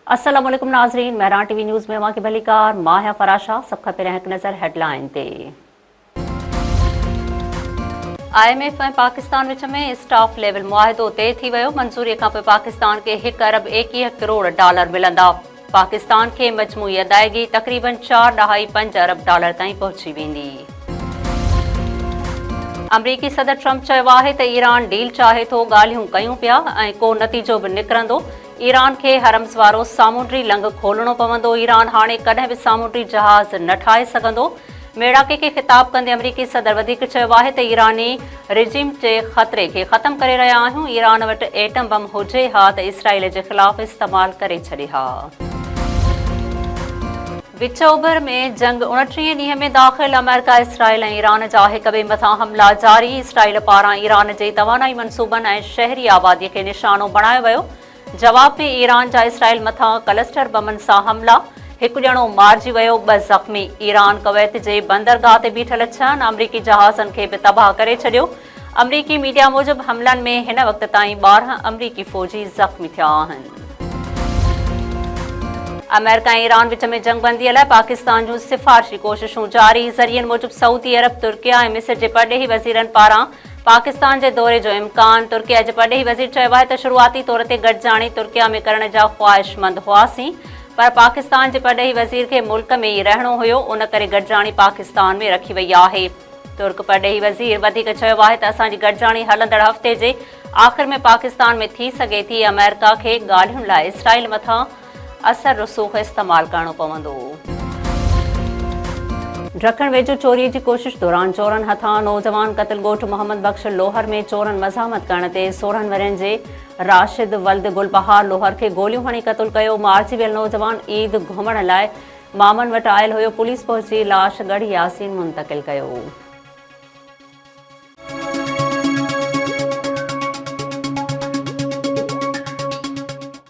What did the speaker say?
अस्सलाम वालेकुम नाज़रीन, महरान टीवी न्यूज़ में अवां खे भलीकार मां फराशा। सब खां पहिरियों हिकु नज़र हेडलाइन ते। IMF ऐं पाकिस्तान विच में स्टाफ लेवल मुआहिदो तइ थी वियो। मंज़ूरीअ खां पोइ पाकिस्तान खे $1 अरब 21 करोड़ मिलंदा। पाकिस्तान खे मजमूई अदायगी तक़रीबन $4.5 अरब ताईं पहुची वेंदी। अमरीकी सदर ट्रंप चयो आहे त ईरान डील चाहे थो, ॻाल्हियूं कयूं पिया ऐं को नतीजो बि निकिरंदो। ईरान खे हरम्स वारो सामूंडी लंघ खोलणो पवंदो। ईरान हाणे कॾहिं बि सामूंडी जहाज़ न ठाहे सघंदो। मेड़ाके खे ख़िताब कंदे अमरीकी सदर वधीक चयो आहे त ईरानी रिजिम जे ख़तरे खे ख़तम करे रहिया आहियूं। ईरान वटि एटम बम हुजे हा त इसराइल जे ख़िलाफ़ इस्तेमाल करे छॾे हा। विच ओभर में जंग 29 ॾींहं में दाख़िल। अमेरिका, इसराइल ऐं ईरान जा हिक ॿिए मथां हमला जारी। इसराइल पारां ईरान जे तवानाई मनसूबनि ऐं शहरी आबादीअ खे निशानो बणायो वियो। जवाब में ईरान जा इसराइल मथां क्लस्टर बमनि सां हमला। हिकु ॼणो मारिजी वियो, 2 ज़ख़्मी। ईरान कवैत जे बंदरगाह ते बीठल 6 अमरीकी जहाज़नि खे बि तबाह करे छॾियो। अमरीकी मीडिया मूजिबि हमलनि में हिन वक़्त ताईं 12 अमरीकी फ़ौजी ज़ख़्मी थिया आहिनि। अमेरिका ऐं ईरान विच में जंगबंदीअ लाइ पाकिस्तान जूं सिफ़ारिशी कोशिशूं जारी। ज़रियनि मूजिबि सऊदी अरब, तुर्किया ऐं मिस्र जे परॾेही वज़ीरनि पारां पाकिस्तान जे दौरे जो इम्कान। तुर्किया जे परॾेही वज़ीर चयो आहे त शुरूआती तौर ते गॾिजाणी तुर्किया में करण जा ख़्वाहिशमंद हुआसीं, पर पाकिस्तान जे परॾेही वज़ीर खे मुल्क में ई रहणो हुयो, उन करे गॾिजाणी पाकिस्तान में रखी वई आहे। तुर्क परॾेही वज़ीर वधीक चयो आहे त असांजी गॾिजाणी हलंदड़ हफ़्ते जे आख़िर में पाकिस्तान में थी सघे थी। अमेरिका खे ॻाल्हियुनि लाइ इसराइल मथां असर रसूख़ इस्तेमाल करणो पवंदो। ढकण वेझो चोरीअ जी कोशिश दौरान चोरनि हथां नौजवान क़त्ल। ॻोठ मोहम्मद बख्श लोहर में चोरनि मज़ामत करण ते 16 वरनि जे राशिद वल्द गुलबहार लोहर खे गोलियूं हणी क़त्ल कयो। मारिजी वियल नौजवान ईद घुमण लाइ मामनि वटि आयल हुयो। पुलिस पहुची लाश गढ़ी यासीन मुंतक़िल कयो।